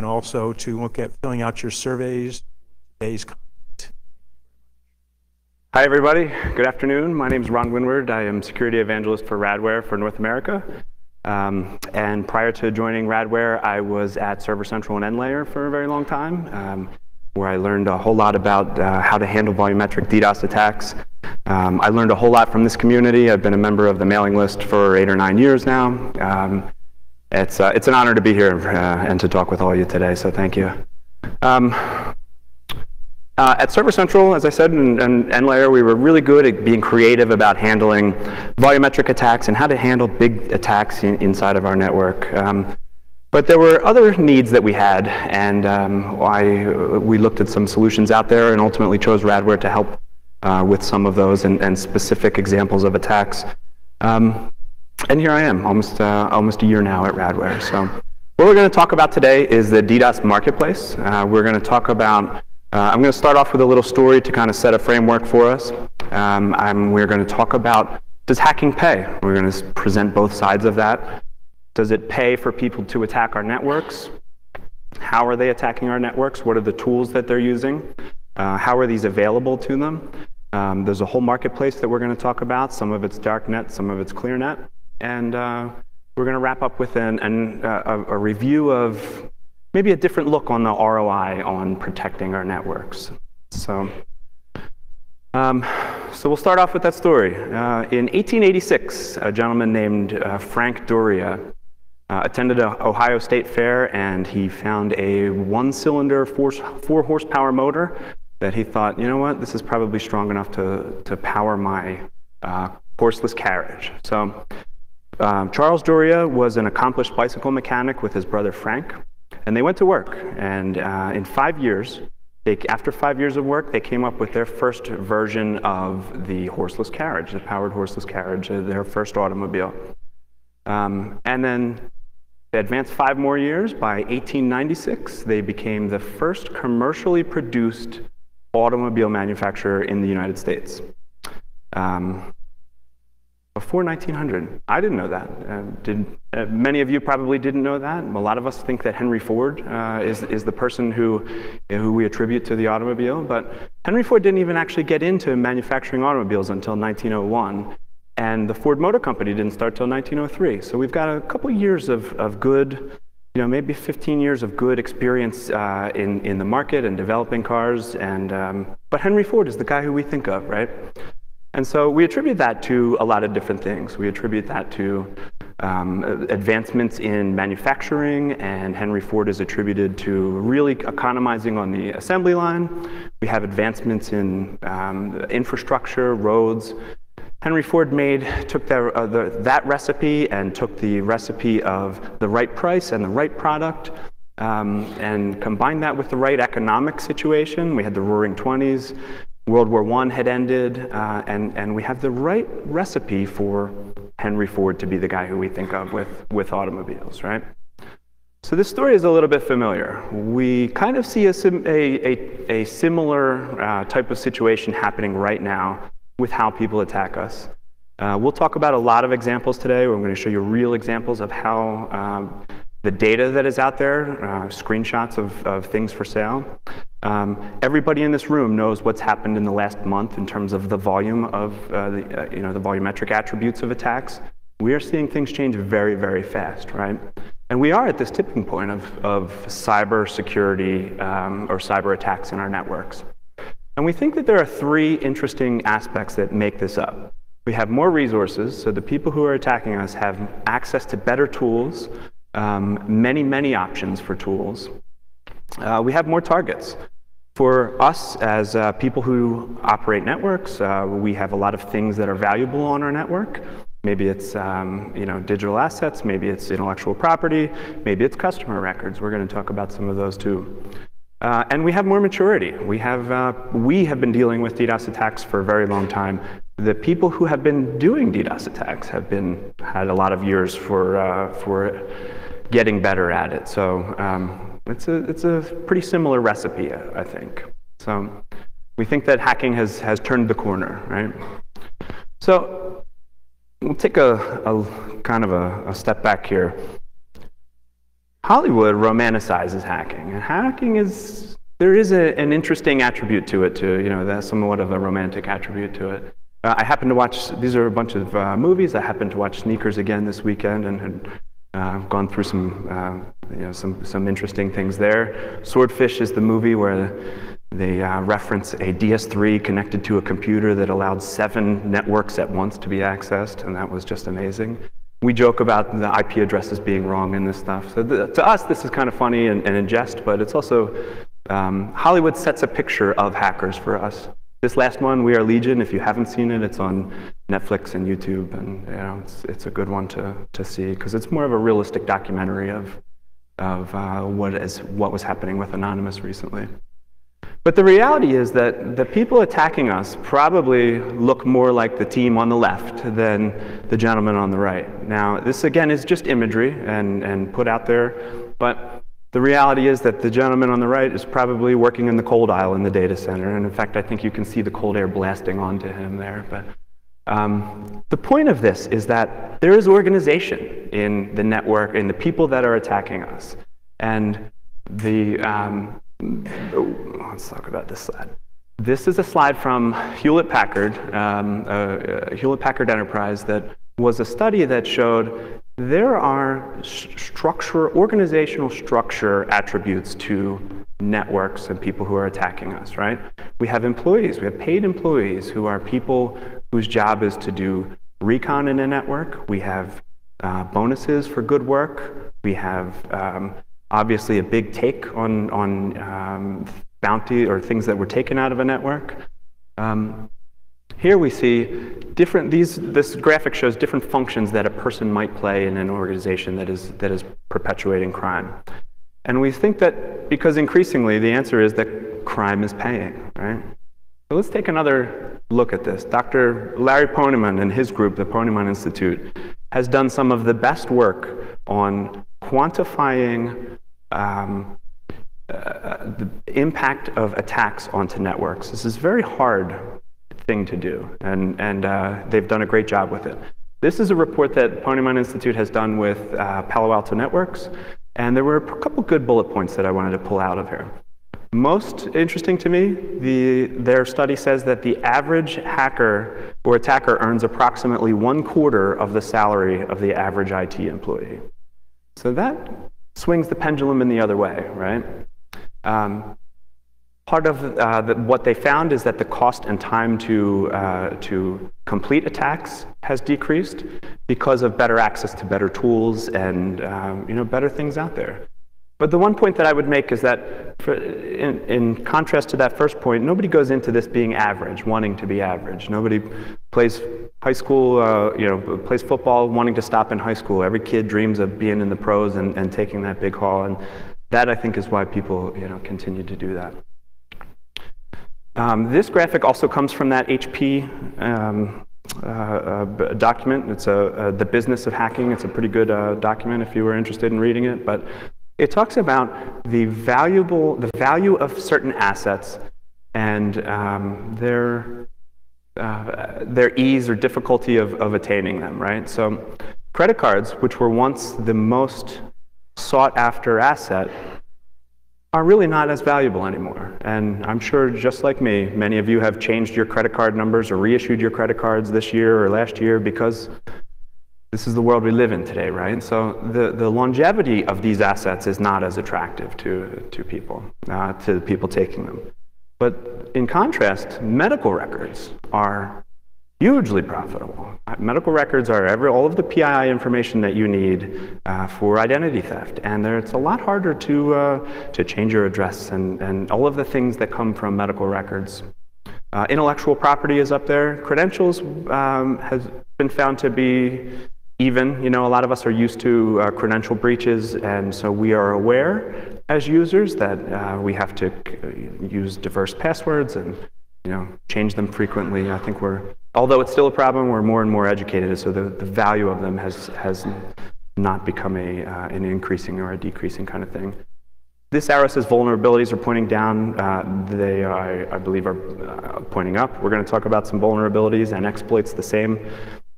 and also to look at filling out your surveys. Today's content. Hi everybody, good afternoon. My name is Ron Winward. I am Security Evangelist for Radware for North America. And prior to joining Radware, I was at Server Central and NLayer for a very long time, where I learned a whole lot about how to handle volumetric DDoS attacks. I learned a whole lot from this community. I've been a member of the mailing list for 8 or 9 years now. It's an honor to be here and to talk with all of you today, so thank you. At Server Central, as I said, and NLayer, we were really good at being creative about handling volumetric attacks and how to handle big attacks inside of our network. But there were other needs that we had, and we looked at some solutions out there and ultimately chose Radware to help with some of those and specific examples of attacks. And here I am, almost a year now at Radware. So what we're going to talk about today is the DDoS marketplace. We're going to talk about, I'm going to start off with a little story to kind of set a framework for us. We're going to talk about, does hacking pay? We're going to present both sides of that. Does it pay for people to attack our networks? How are they attacking our networks? What are the tools that they're using? How are these available to them? There's a whole marketplace that we're going to talk about. Some of it's darknet, some of it's clearnet. And we're going to wrap up with a review of maybe a different look on the ROI on protecting our networks. So we'll start off with that story. In 1886, a gentleman named Frank Doria attended an Ohio State Fair, and he found a 1-cylinder 4-horsepower motor that he thought, you know what, this is probably strong enough to power my horseless carriage. So Charles Doria was an accomplished bicycle mechanic with his brother Frank, and they went to work. And in 5 years, after 5 years of work, they came up with their first version of the horseless carriage, the powered horseless carriage, their first automobile. And then they advanced 5 more years. By 1896, they became the first commercially produced automobile manufacturer in the United States. Before 1900. I didn't know that. Many of you probably didn't know that. A lot of us think that Henry Ford is the person who we attribute to the automobile, but Henry Ford didn't even actually get into manufacturing automobiles until 1901, and the Ford Motor Company didn't start till 1903. So we've got a couple years of good, maybe 15 years of good experience in the market and developing cars, but Henry Ford is the guy who we think of, right? And so we attribute that to a lot of different things. We attribute that to advancements in manufacturing, and Henry Ford is attributed to really economizing on the assembly line. We have advancements in infrastructure, roads. Henry Ford took that recipe and took the recipe of the right price and the right product, and combined that with the right economic situation. We had the Roaring 20s. World War I had ended, and we have the right recipe for Henry Ford to be the guy who we think of with automobiles, right? So this story is a little bit familiar. We kind of see a similar type of situation happening right now with how people attack us. We'll talk about a lot of examples today. We're going to show you real examples of how the data that is out there, screenshots of things for sale. Everybody in this room knows what's happened in the last month in terms of the volume of the volumetric attributes of attacks. We are seeing things change very, very fast, right? And we are at this tipping point of cyber security or cyber attacks in our networks. And we think that there are 3 interesting aspects that make this up. We have more resources, so the people who are attacking us have access to better tools, many options for tools. We have more targets. For us as people who operate networks, we have a lot of things that are valuable on our network. Maybe it's digital assets, maybe it's intellectual property, maybe it's customer records. We're going to talk about some of those too. And we have more maturity. We have been dealing with DDoS attacks for a very long time. The people who have been doing DDoS attacks have had a lot of years for getting better at it. So it's a pretty similar recipe, I think. So we think that hacking has turned the corner, right? So we'll take a kind of a step back here. Hollywood romanticizes hacking, and hacking is, there is an interesting attribute to it too, that's somewhat of a romantic attribute to it. I happened to watch, these are a bunch of movies. I happened to watch Sneakers again this weekend and had gone through some interesting things there. Swordfish is the movie where they reference a DS3 connected to a computer that allowed 7 networks at once to be accessed, and that was just amazing. We joke about the IP addresses being wrong and this stuff. So to us, this is kind of funny and in jest, but it's also, Hollywood sets a picture of hackers for us. This last one, We Are Legion, if you haven't seen it, it's on Netflix and YouTube, and it's a good one to see, because it's more of a realistic documentary of what was happening with Anonymous recently. But the reality is that the people attacking us probably look more like the team on the left than the gentleman on the right. Now, this again is just imagery and put out there, but the reality is that the gentleman on the right is probably working in the cold aisle in the data center, and in fact, I think you can see the cold air blasting onto him there. But the point of this is that there is organization in the network, in the people that are attacking us. And let's talk about this slide. This is a slide from Hewlett-Packard, Hewlett-Packard Enterprise, that was a study that showed there are organizational structure attributes to networks and people who are attacking us, right? We have employees, we have paid employees who are people whose job is to do recon in a network. We have bonuses for good work. We have obviously a big take on bounty or things that were taken out of a network. Here we see this graphic shows different functions that a person might play in an organization that is perpetuating crime. And we think that because increasingly the answer is that crime is paying, right? So let's take another look at this. Dr. Larry Poneman and his group, the Poneman Institute, has done some of the best work on quantifying the impact of attacks onto networks. This is a very hard thing to do, and they've done a great job with it. This is a report that Poneman Institute has done with Palo Alto Networks, and there were a couple good bullet points that I wanted to pull out of here. Most interesting to me, their study says that the average hacker or attacker earns approximately 1/4 of the salary of the average IT employee. So that swings the pendulum in the other way, right? Part of what they found is that the cost and time to complete attacks has decreased because of better access to better tools and better things out there. But the one point that I would make is that, in contrast to that first point, nobody goes into this being average, wanting to be average. Nobody plays high school, plays football, wanting to stop in high school. Every kid dreams of being in the pros and taking that big haul, and that I think is why people, continue to do that. This graphic also comes from that HP document. It's The Business of Hacking. It's a pretty good document if you were interested in reading it. But it talks about the value of certain assets and their ease or difficulty of attaining them, right? So credit cards, which were once the most sought after asset, are really not as valuable anymore. And I'm sure, just like me, many of you have changed your credit card numbers or reissued your credit cards this year or last year because this is the world we live in today, right? So the longevity of these assets is not as attractive to people taking them. But in contrast, medical records are hugely profitable. Medical records are all of the PII information that you need for identity theft, and it's a lot harder to change your address and all of the things that come from medical records. Intellectual property is up there. Credentials has been found to be even. A lot of us are used to credential breaches, and so we are aware as users that we have to use diverse passwords and change them frequently. I think although it's still a problem, we're more and more educated, so the value of them has not become an increasing or a decreasing kind of thing. This arrow says vulnerabilities are pointing down. They, I believe, are pointing up. We're going to talk about some vulnerabilities and exploits the same.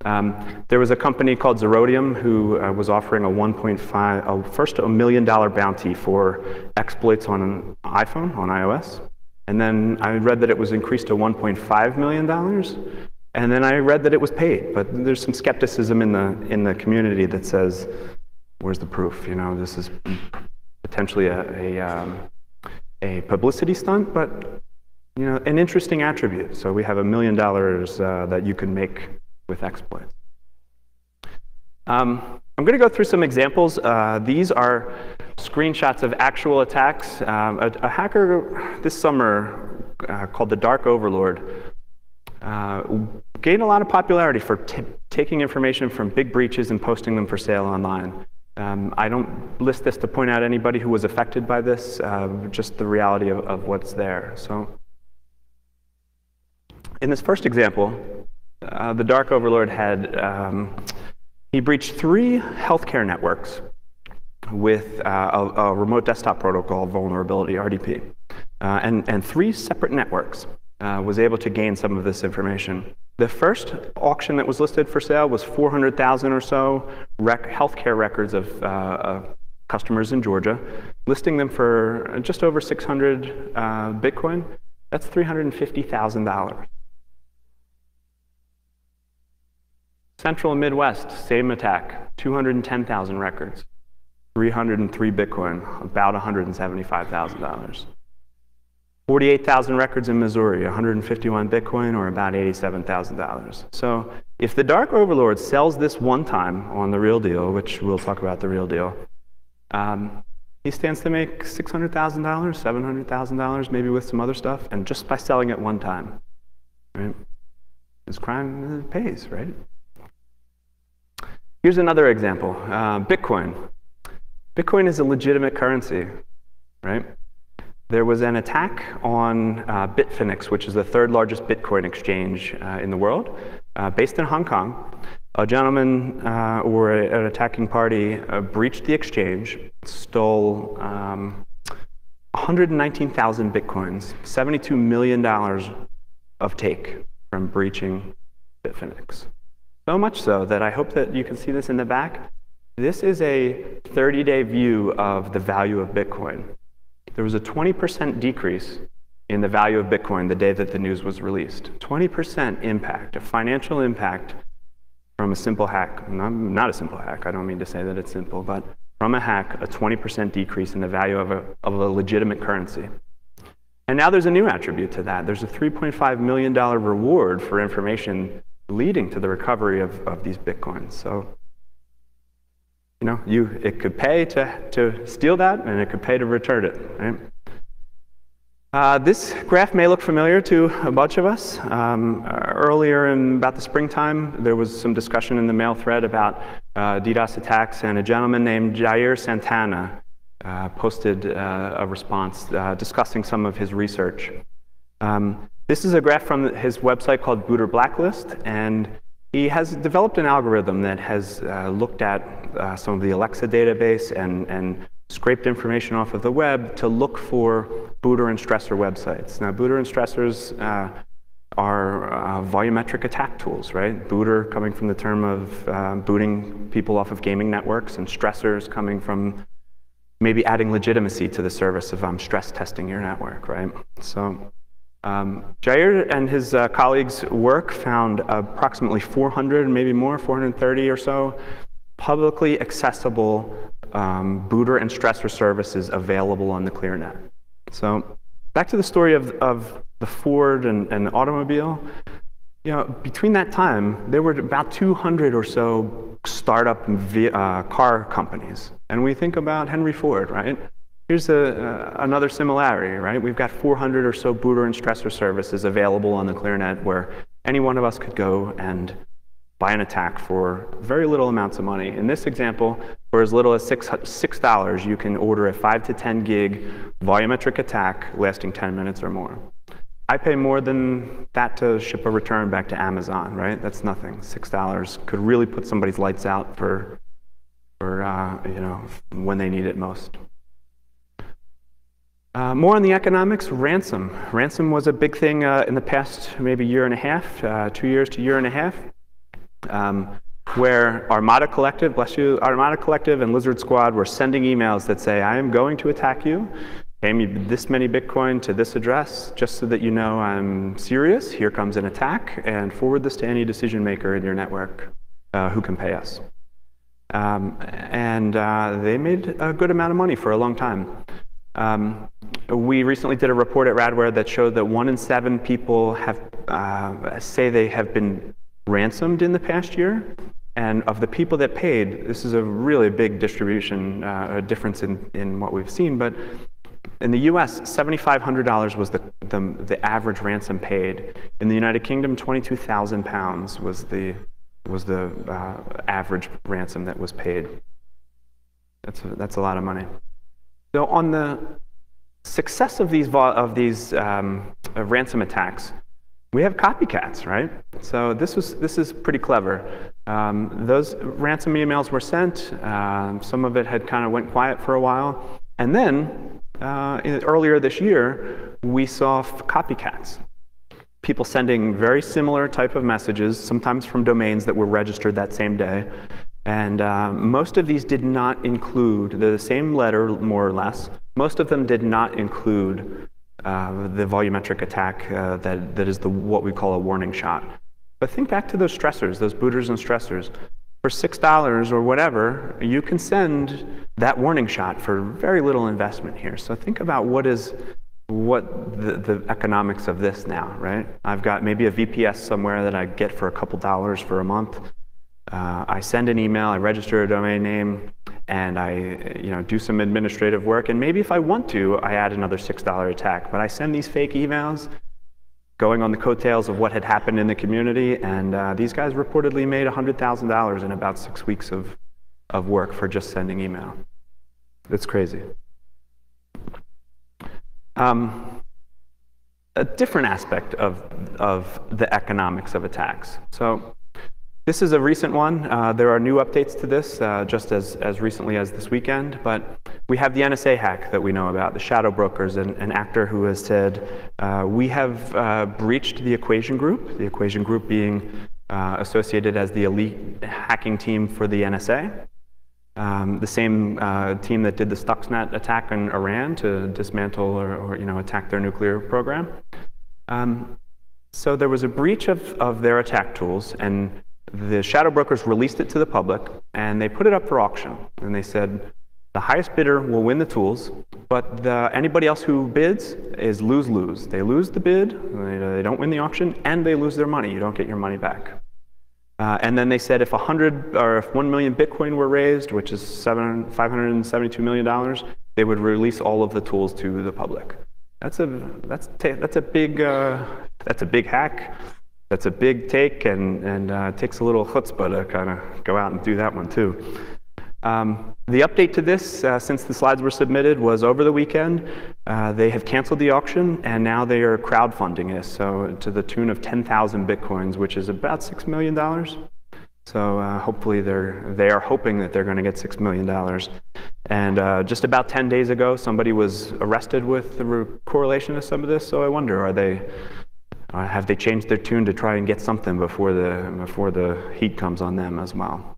There was a company called Zerodium who was offering first $1 million bounty for exploits on an iPhone, on iOS. And then I read that it was increased to $1.5 million. And then I read that it was paid. But there's some skepticism in the community that says, where's the proof? You know, this is potentially a publicity stunt, but you know, an interesting attribute. So we have $1 million that you can make with exploits. I'm going to go through some examples. These are screenshots of actual attacks. A hacker this summer called the Dark Overlord gained a lot of popularity for taking information from big breaches and posting them for sale online. I don't list this to point out anybody who was affected by this, just the reality of what's there. So in this first example, the Dark Overlord he breached 3 healthcare networks with a remote desktop protocol vulnerability, RDP, and 3 separate networks. Was able to gain some of this information. The first auction that was listed for sale was 400,000 or so healthcare records of customers in Georgia, listing them for just over 600 Bitcoin. That's $350,000. Central and Midwest, same attack, 210,000 records, 303 Bitcoin, about $175,000. 48,000 records in Missouri, 151 Bitcoin, or about $87,000. So if the Dark Overlord sells this one time on the real deal, which we'll talk about the real deal, he stands to make $600,000, $700,000, maybe with some other stuff, and just by selling it one time. Right? His crime pays, right? Here's another example, Bitcoin. Bitcoin is a legitimate currency, right? There was an attack on Bitfinex, which is the 3rd largest Bitcoin exchange in the world, based in Hong Kong. A gentleman or an attacking party breached the exchange, stole 119,000 Bitcoins, $72 million of take from breaching Bitfinex. So much so that I hope that you can see this in the back. This is a 30-day view of the value of Bitcoin. There was a 20% decrease in the value of Bitcoin the day that the news was released. 20% impact, a financial impact from a simple hack. Not a simple hack, I don't mean to say that it's simple, but from a hack, a 20% decrease in the value of a legitimate currency. And now there's a new attribute to that. There's a $3.5 million reward for information leading to the recovery of these Bitcoins. So, you know, it could pay to steal that, and it could pay to return it, right? This graph may look familiar to a bunch of us. Earlier in about the springtime, there was some discussion in the mail thread about DDoS attacks, and a gentleman named Jair Santana posted a response discussing some of his research. This is a graph from his website called Booter Blacklist, and he has developed an algorithm that has looked at some of the Alexa database and scraped information off of the web to look for booter and stressor websites. Now, booter and stressors are volumetric attack tools, right? Booter coming from the term of booting people off of gaming networks, and stressors coming from maybe adding legitimacy to the service of stress testing your network, right? So Jair and his colleagues' work found approximately 400, maybe more, 430 or so, publicly accessible booter and stressor services available on the ClearNet. So back to the story of the Ford and the automobile. You know, between that time, there were about 200 or so startup car companies. And we think about Henry Ford, right? Here's another similarity, right? We've got 400 or so booter and stressor services available on the ClearNet where any one of us could go and buy an attack for very little amounts of money. In this example, for as little as $6, you can order a 5 to 10 gig volumetric attack lasting 10 minutes or more. I pay more than that to ship a return back to Amazon, right? That's nothing. $6 could really put somebody's lights out for you know, when they need it most. More on the economics, ransom. Ransom was a big thing in the past maybe year and a half, 2 years to year and a half. where Armada Collective, bless you, Armada Collective and Lizard Squad were sending emails that say, I am going to attack you. Pay me this many Bitcoin to this address, just so that you know I'm serious. Here comes an attack, and forward this to any decision maker in your network who can pay us. They made a good amount of money for a long time. We recently did a report at Radware that showed that 1 in 7 people have say they have been ransomed in the past year. And of the people that paid, this is a really big distribution, a difference in what we've seen. But in the US, $7,500 was the average ransom paid. In the United Kingdom, £22,000 was the average ransom that was paid. That's a lot of money. So on the success of these ransom attacks, we have copycats, right? So this is pretty clever. Those ransom emails were sent. Some of it had kind of went quiet for a while, and then earlier this year, we saw copycats. People sending very similar type of messages, sometimes from domains that were registered that same day. And most of these did not include the same letter, more or less. Most of them did not include the volumetric attack that is what we call a warning shot. But think back to those stressors, those booters and stressors. For $6 or whatever, you can send that warning shot for very little investment here. So think about what the economics of this now, right? I've got maybe a VPS somewhere that I get for a couple dollars for a month. I send an email, I register a domain name, and I do some administrative work. And maybe if I want to, I add another $6 attack. But I send these fake emails going on the coattails of what had happened in the community. And these guys reportedly made $100,000 in about 6 weeks of work for just sending email. It's crazy. A different aspect of the economics of attacks. So this is a recent one. There are new updates to this just as recently as this weekend, but we have the NSA hack that we know about, the shadow brokers, an actor who has said, we have breached the Equation Group being associated as the elite hacking team for the NSA. The same team that did the Stuxnet attack in Iran to dismantle or attack their nuclear program. So there was a breach of their attack tools, and the shadow brokers released it to the public, and they put it up for auction. And they said, the highest bidder will win the tools, but anybody else who bids is lose-lose. They lose the bid, they don't win the auction, and they lose their money. You don't get your money back. And then they said if 1 million Bitcoin were raised, which is $572 million, they would release all of the tools to the public. That's a big hack. That's a big take, and it takes a little chutzpah to kind of go out and do that one too. The update to this, since the slides were submitted, was over the weekend. They have canceled the auction, and now they are crowdfunding this, so to the tune of 10,000 Bitcoins, which is about $6 million. So hopefully they are hoping that they're going to get $6 million. And just about 10 days ago, somebody was arrested with the correlation of some of this, so I wonder, have they changed their tune to try and get something before the heat comes on them as well?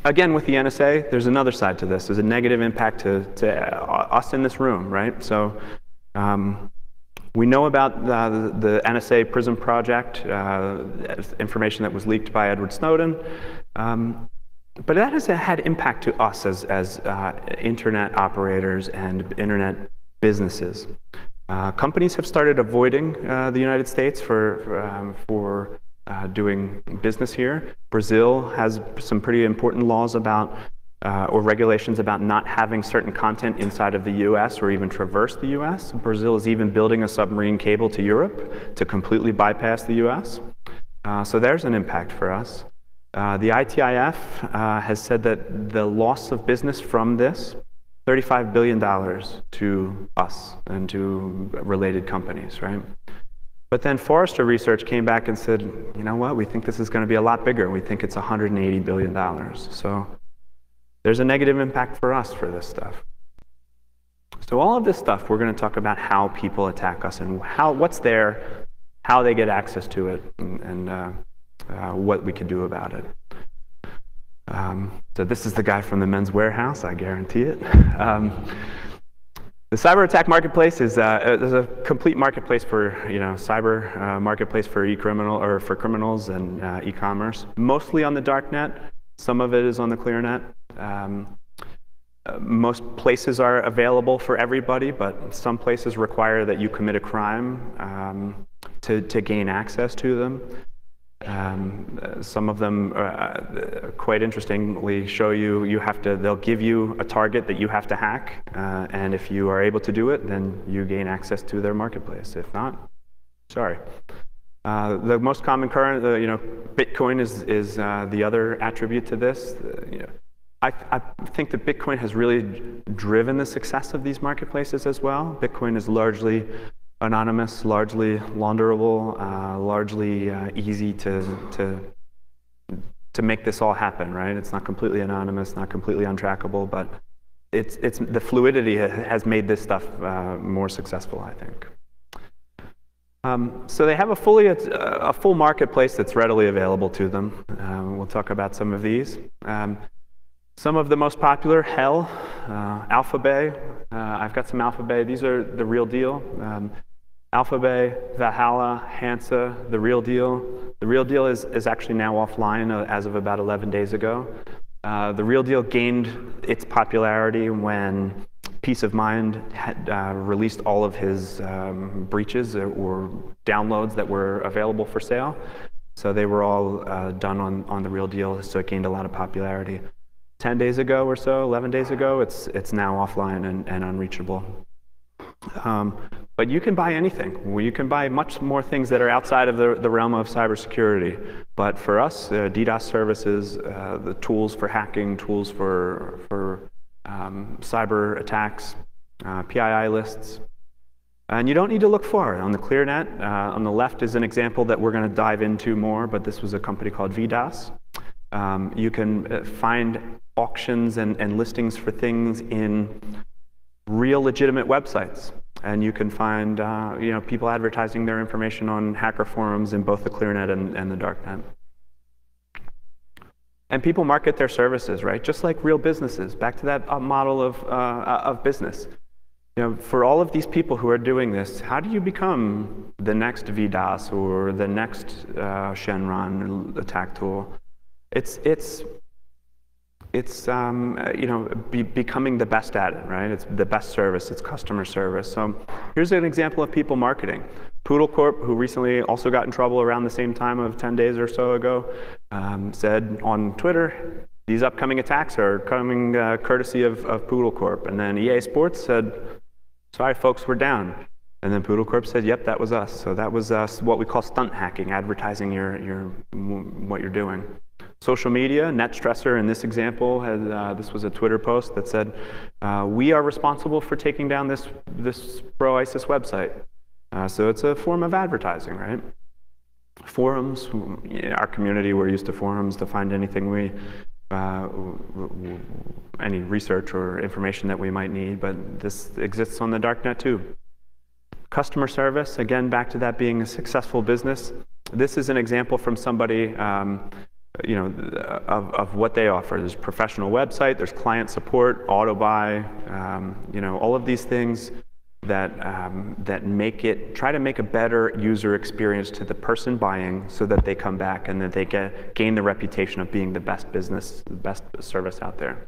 Again, with the NSA, there's another side to this. There's a negative impact to us in this room, right? So we know about the NSA Prism project, information that was leaked by Edward Snowden. But that has had impact to us as internet operators and internet businesses. Companies have started avoiding the United States for doing business here. Brazil has some pretty important laws about, or regulations about not having certain content inside of the US or even traverse the US. Brazil is even building a submarine cable to Europe to completely bypass the US. So there's an impact for us. The ITIF has said that the loss of business from this, $35 billion to us and to related companies, right? But then Forrester Research came back and said, you know what, we think this is going to be a lot bigger. We think it's $180 billion. So there's a negative impact for us for this stuff. So all of this stuff, we're going to talk about how people attack us and how how they get access to it, and what we can do about it. So this is the guy from the Men's Warehouse, I guarantee it. The cyber attack marketplace is there's a complete marketplace for cyber marketplace for for criminals and e-commerce, mostly on the dark net. Some of it is on the clear net. Most places are available for everybody, but some places require that you commit a crime to gain access to them. Some of them, quite interestingly, show they'll give you a target that you have to hack, and if you are able to do it, then you gain access to their marketplace. If not, sorry. The most common current, Bitcoin is the other attribute to this. I think that Bitcoin has really driven the success of these marketplaces as well. Bitcoin is largely anonymous, largely launderable, largely easy to make this all happen, right? It's not completely anonymous, not completely untrackable, but it's the fluidity has made this stuff more successful, I think. So they have a full marketplace that's readily available to them. We'll talk about some of these. Some of the most popular, Hell, Alphabay. I've got some Alphabay. These are the real deal. Alphabay, Valhalla, Hansa, the real deal. The real deal is actually now offline as of about 11 days ago. The real deal gained its popularity when Peace of Mind had released all of his breaches or downloads that were available for sale. So they were all done on the real deal, so it gained a lot of popularity. 10 days ago or so, 11 days ago, it's now offline and unreachable. But you can buy anything. You can buy much more things that are outside of the realm of cybersecurity. But for us, DDoS services, the tools for hacking, tools for cyber attacks, PII lists. And you don't need to look far. On the ClearNet, on the left is an example that we're going to dive into more, but this was a company called VDOS. You can find auctions and listings for things in real legitimate websites. And you can find people advertising their information on hacker forums in both the ClearNet and the darknet. And people market their services, right? Just like real businesses. Back to that model of business. For all of these people who are doing this, how do you become the next VDOS or the next Shenron attack tool? It's becoming the best at it, right? It's the best service, it's customer service. So here's an example of people marketing. Poodle Corp, who recently also got in trouble around the same time of 10 days or so ago, said on Twitter, these upcoming attacks are coming courtesy of Poodle Corp. And then EA Sports said, sorry folks, we're down. And then Poodle Corp said, yep, that was us. So that was what we call stunt hacking, advertising what you're doing. Social media, NetStressor in this example, this was a Twitter post that said, we are responsible for taking down this pro-ISIS website. So it's a form of advertising, right? Forums, our community, we're used to forums to find anything any research or information that we might need, but this exists on the darknet too. Customer service, again, back to that being a successful business. This is an example from somebody of what they offer. There's a professional website, there's client support, auto buy, all of these things that try to make a better user experience to the person buying so that they come back and that they gain the reputation of being the best business, the best service out there.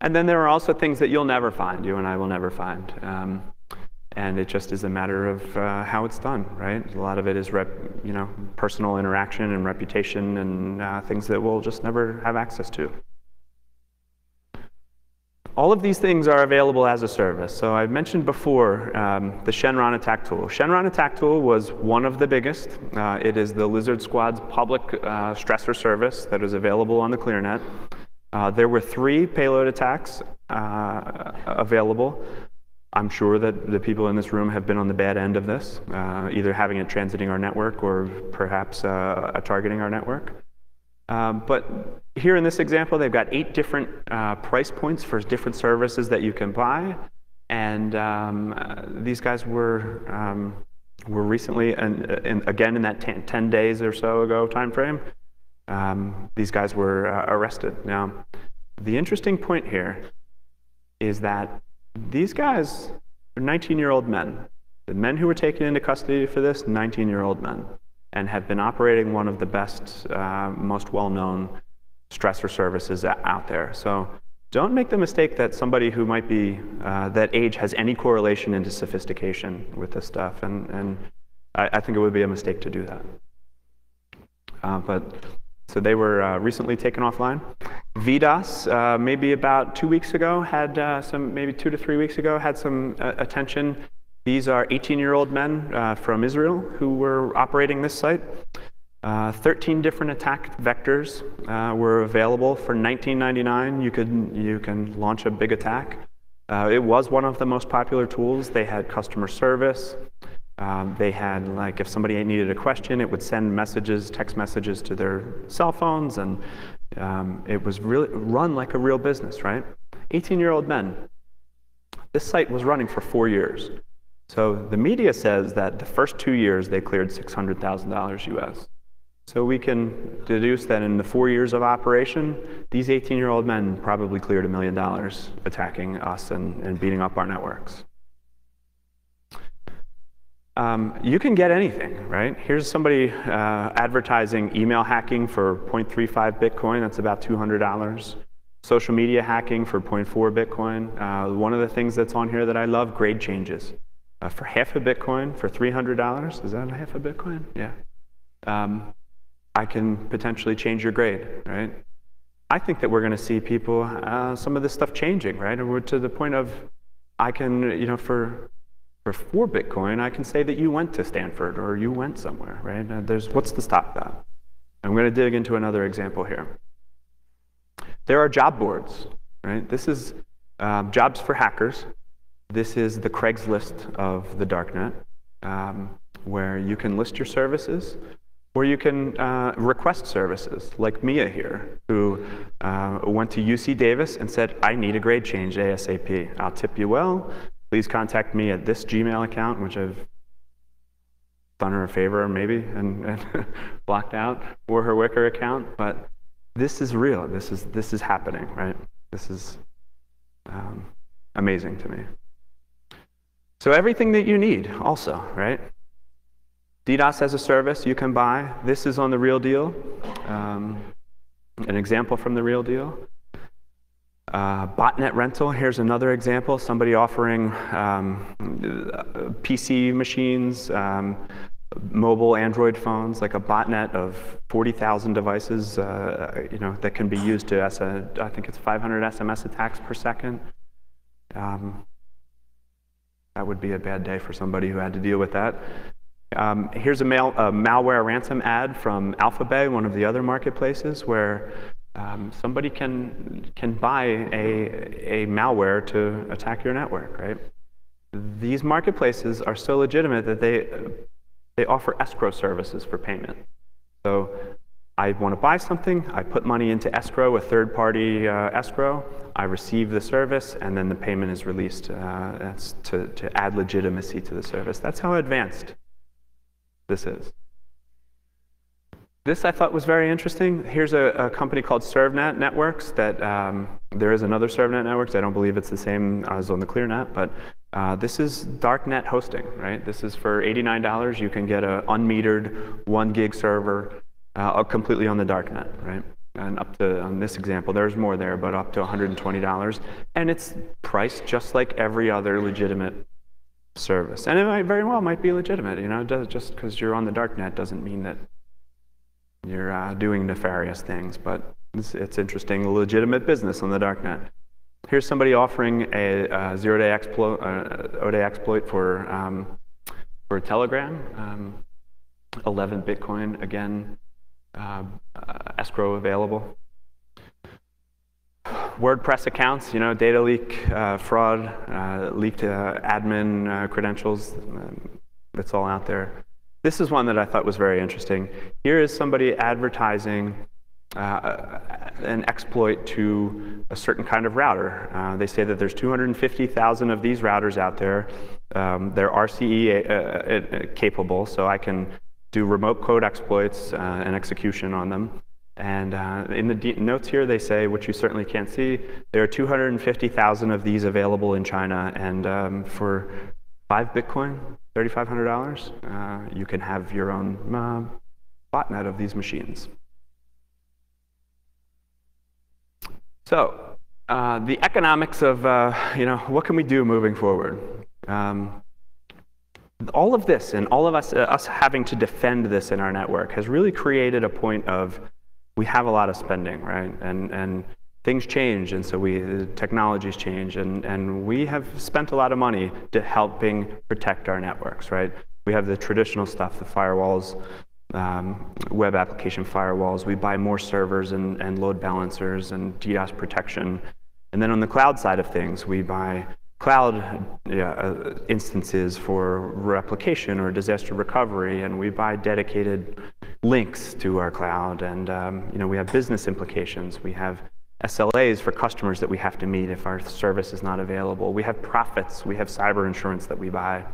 And then there are also things that you'll never find, you and I will never find. And it just is a matter of how it's done, right? A lot of it is personal interaction and reputation and things that we'll just never have access to. All of these things are available as a service. So I mentioned before the Shenron attack tool. Shenron attack tool was one of the biggest. It is the Lizard Squad's public stressor service that is available on the ClearNet. There were 3 payload attacks available. I'm sure that the people in this room have been on the bad end of this, either having it transiting our network or perhaps targeting our network. But here in this example, they've got 8 different price points for different services that you can buy. And these guys were were recently, again in that 10 days or so ago time frame, these guys were arrested. Now, the interesting point here is that these guys are 19-year-old men. The men who were taken into custody for this, 19-year-old men, and have been operating one of the best, most well-known stressor services out there. So don't make the mistake that somebody who might be that age has any correlation into sophistication with this stuff, and I think it would be a mistake to do that. So they were recently taken offline. VDOS, maybe about 2 weeks ago, had maybe 2 to 3 weeks ago, had some attention. These are 18-year-old men from Israel who were operating this site. 13 different attack vectors were available for $19.99. You can launch a big attack. It was one of the most popular tools. They had customer service. They had, like, if somebody needed a question, it would send messages, text messages to their cell phones, and it was really run like a real business, right? 18-year-old men. This site was running for 4 years. So the media says that the first 2 years they cleared $600,000 US. So we can deduce that in the 4 years of operation, these 18-year-old men probably cleared $1 million attacking us and beating up our networks. You can get anything, right? Here's somebody advertising email hacking for 0.35 Bitcoin. That's about $200. Social media hacking for 0.4 Bitcoin. One of the things that's on here that I love, grade changes. For half a Bitcoin, for $300. Is that half a Bitcoin? Yeah. I can potentially change your grade, right? I think that we're going to see people, some of this stuff changing, right? And we're to the point of, I can, for 4 Bitcoin, I can say that you went to Stanford or you went somewhere, right? What's to stop that? I'm going to dig into another example here. There are job boards, right? This is jobs for hackers. This is the Craigslist of the darknet, where you can list your services, or you can request services, like Mia here, who went to UC Davis and said, I need a grade change ASAP. I'll tip you well. Please contact me at this Gmail account, which I've done her a favor, maybe, and blocked out, or her Wicker account. But this is real. This is happening, right? This is amazing to me. So everything that you need also, right? DDoS as a service you can buy. This is on The Real Deal, an example from The Real Deal. Botnet rental, here's another example. Somebody offering PC machines, mobile Android phones, like a botnet of 40,000 devices, that can be used to, I think it's 500 SMS attacks per second. That would be a bad day for somebody who had to deal with that. Here's a malware ransom ad from Alphabet, one of the other marketplaces, where somebody can buy a malware to attack your network, right? These marketplaces are so legitimate that they offer escrow services for payment. So I want to buy something, I put money into escrow, a third-party escrow, I receive the service, and then the payment is released. That's to add legitimacy to the service. That's how advanced this is. This I thought was very interesting. Here's a company called ServNet Networks that there is another ServNet Networks. I don't believe it's the same as on the ClearNet, but this is darknet hosting, right? This is for $89. You can get an unmetered 1 gig server completely on the darknet, right? And up to, on this example, there's more there, but up to $120. And it's priced just like every other legitimate service. And it very well might be legitimate, just because you're on the darknet doesn't mean that you're doing nefarious things, but it's interesting, a legitimate business on the darknet. Here's somebody offering a zero-day exploit, O-day exploit for Telegram, 11 Bitcoin, again, escrow available. WordPress accounts, data leak, fraud, leaked admin credentials, it's all out there. This is one that I thought was very interesting. Here is somebody advertising an exploit to a certain kind of router. They say that there's 250,000 of these routers out there. They're RCE capable, so I can do remote code exploits and execution on them. And in the notes here, they say, which you certainly can't see, there are 250,000 of these available in China. And for 5 Bitcoin, $3,500, you can have your own botnet of these machines. So the economics of, what can we do moving forward? All of this and all of us having to defend this in our network has really created a point of we have a lot of spending, right? And things change, and so the technologies change, and we have spent a lot of money to helping protect our networks, right? We have the traditional stuff, the firewalls, web application firewalls. We buy more servers and load balancers and DDoS protection. And then on the cloud side of things, we buy cloud instances for replication or disaster recovery, and we buy dedicated links to our cloud. And we have business implications. We have SLAs for customers that we have to meet if our service is not available. We have profits. We have cyber insurance that we buy.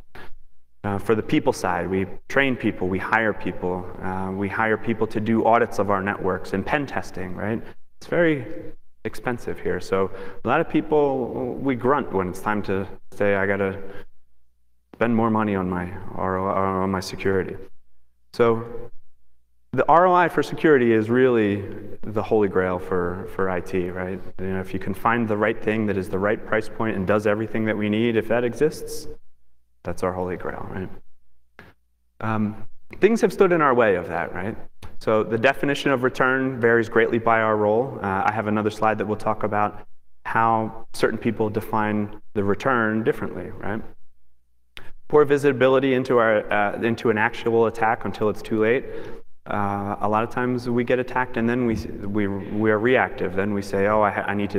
For the people side, we train people, we hire people to do audits of our networks and pen testing, right? It's very expensive here. So a lot of people, we grunt when it's time to say, I gotta spend more money on my security. So the ROI for security is really the holy grail for IT, right? If you can find the right thing that is the right price point and does everything that we need, if that exists, that's our holy grail, right? Things have stood in our way of that, right? So the definition of return varies greatly by our role. I have another slide that will talk about how certain people define the return differently, right? Poor visibility into an actual attack until it's too late. A lot of times we get attacked and then we are reactive. Then we say, oh, I need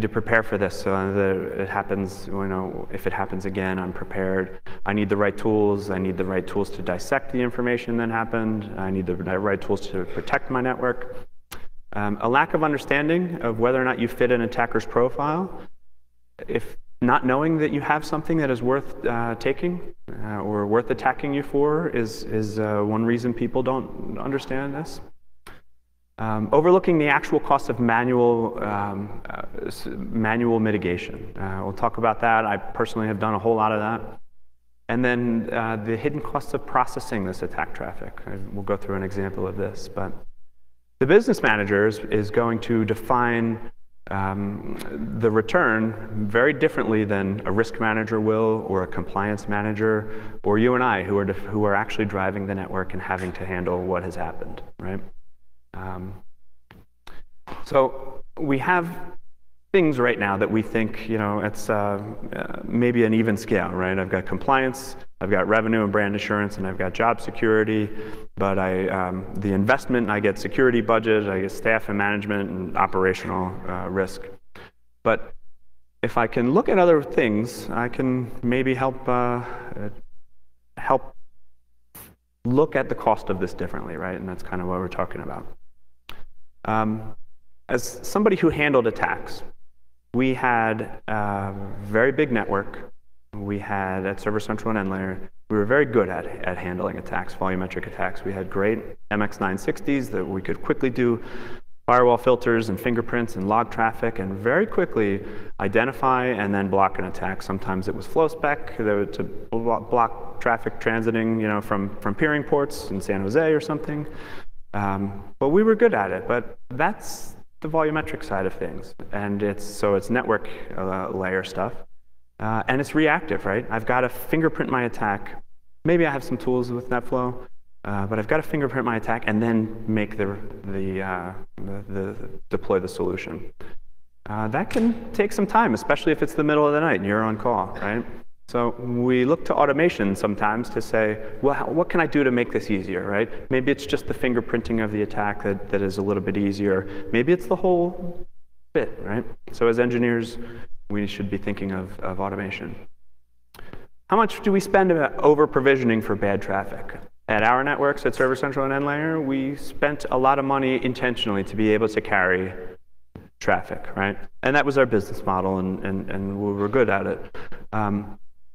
to prepare for this so that it happens, if it happens again, I'm prepared. I need the right tools. I need the right tools to dissect the information that happened. I need the right tools to protect my network. A lack of understanding of whether or not you fit an attacker's profile. If not knowing that you have something that is worth taking or worth attacking you for is one reason people don't understand this. Overlooking the actual cost of manual mitigation. We'll talk about that. I personally have done a whole lot of that. And then the hidden costs of processing this attack traffic. We'll go through an example of this. But the business manager is going to define the return very differently than a risk manager will, or a compliance manager, or you and I, who are actually driving the network and having to handle what has happened, right? So we have things right now that we think, it's maybe an even scale, right? I've got compliance, I've got revenue and brand assurance, and I've got job security, but the investment, I get security budget, I get staff and management and operational risk. But if I can look at other things, I can maybe help look at the cost of this differently, right? And that's kind of what we're talking about. As somebody who handled attacks, we had a very big network. We had at Server Central and NLayer, we were very good at handling attacks, volumetric attacks. We had great MX960s that we could quickly do firewall filters and fingerprints and log traffic and very quickly identify and then block an attack. Sometimes it was flow spec to block traffic transiting, from peering ports in San Jose or something. But we were good at it. But that's the volumetric side of things, and it's network layer stuff, and it's reactive, right? I've got to fingerprint my attack. Maybe I have some tools with NetFlow, but I've got to fingerprint my attack and then make deploy the solution. That can take some time, especially if it's the middle of the night and you're on call, right? So we look to automation sometimes to say, well, what can I do to make this easier, right? Maybe it's just the fingerprinting of the attack that is a little bit easier. Maybe it's the whole bit, right? So as engineers, we should be thinking of automation. How much do we spend over provisioning for bad traffic? At our networks, at Server Central and NLayer, we spent a lot of money intentionally to be able to carry traffic, right? And that was our business model, and we were good at it.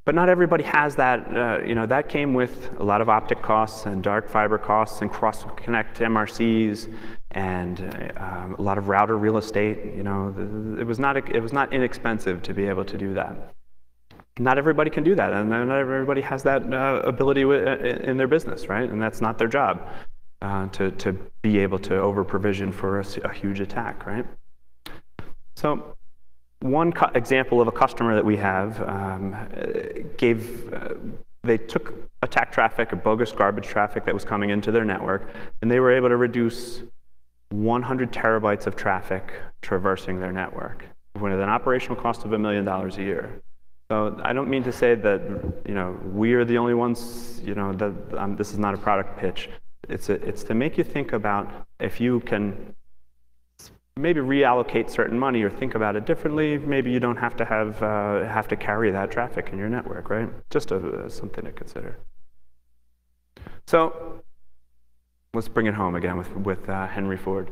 But not everybody has that. That came with a lot of optic costs and dark fiber costs and cross-connect MRCs and a lot of router real estate. It was not inexpensive to be able to do that. Not everybody can do that, and not everybody has that ability in their business, right? And that's not their job to be able to over-provision for a huge attack, right? So one example of a customer that we have they took attack traffic, or bogus garbage traffic that was coming into their network, and they were able to reduce 100 terabytes of traffic traversing their network with an operational cost of $1 million a year. So I don't mean to say that we are the only ones. This is not a product pitch. It's to make you think about if you can maybe reallocate certain money or think about it differently. Maybe you don't have to have to carry that traffic in your network, right? Just something to consider. So let's bring it home again with Henry Ford.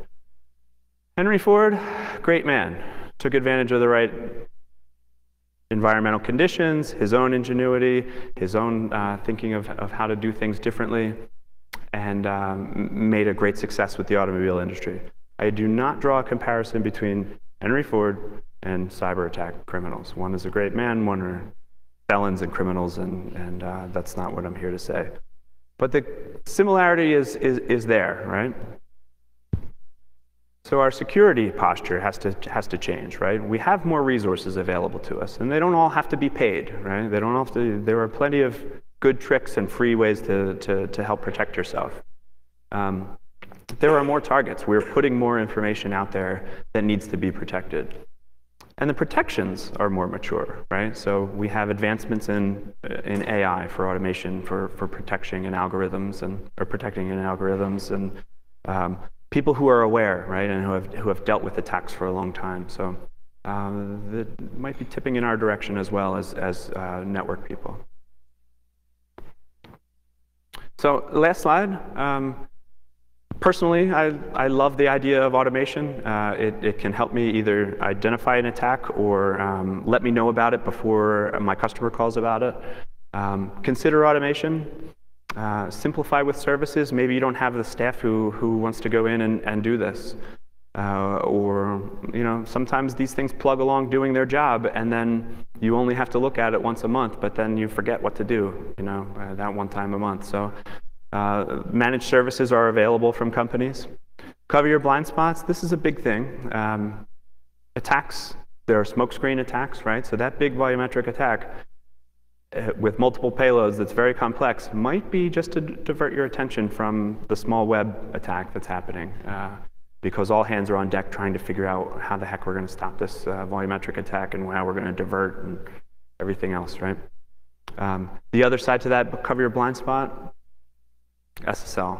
Henry Ford, great man, took advantage of the right environmental conditions, his own ingenuity, his own thinking of how to do things differently, and made a great success with the automobile industry. I do not draw a comparison between Henry Ford and cyber attack criminals. One is a great man, one are felons and criminals, and that's not what I'm here to say. But the similarity is there, right? So our security posture has to change, right? We have more resources available to us, and they don't all have to be paid, right? They don't have to. There are plenty of good tricks and free ways to help protect yourself. There are more targets. We're putting more information out there that needs to be protected, and the protections are more mature, right? So we have advancements in AI for automation, for protecting in algorithms and people who are aware, right, and who have dealt with attacks for a long time. So that might be tipping in our direction as well as network people. So last slide. Personally, I love the idea of automation. It can help me either identify an attack or let me know about it before my customer calls about it. Consider automation. Simplify with services. Maybe you don't have the staff who wants to go in and do this. Or sometimes these things plug along doing their job, and then you only have to look at it once a month, but then you forget what to do, that one time a month. So managed services are available from companies. Cover your blind spots. This is a big thing. Attacks, there are smokescreen attacks, right? So that big volumetric attack with multiple payloads that's very complex might be just to divert your attention from the small web attack that's happening, because all hands are on deck trying to figure out how the heck we're going to stop this volumetric attack and how we're going to divert and everything else, right? The other side to that, cover your blind spot, SSL.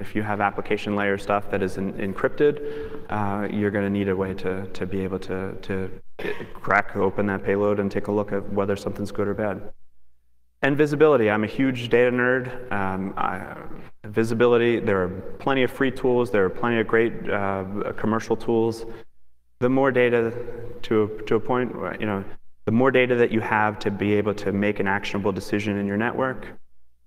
If you have application layer stuff that is encrypted, you're going to need a way to be able to crack open that payload and take a look at whether something's good or bad. And visibility. I'm a huge data nerd. Visibility, there are plenty of free tools. There are plenty of great commercial tools. The more data, to a point, the more data that you have to be able to make an actionable decision in your network,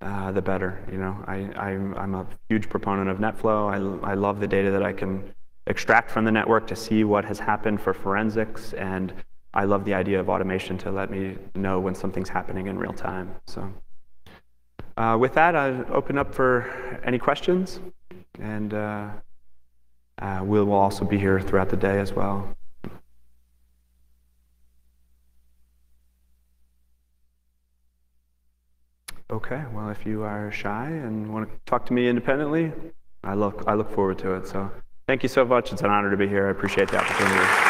the better. I'm a huge proponent of NetFlow. I love the data that I can extract from the network to see what has happened for forensics, and I love the idea of automation to let me know when something's happening in real time. So with that, I'll open up for any questions, and we will also be here throughout the day as well. Okay, well, if you are shy and want to talk to me independently, I look forward to it. So thank you so much. It's an honor to be here. I appreciate the opportunity.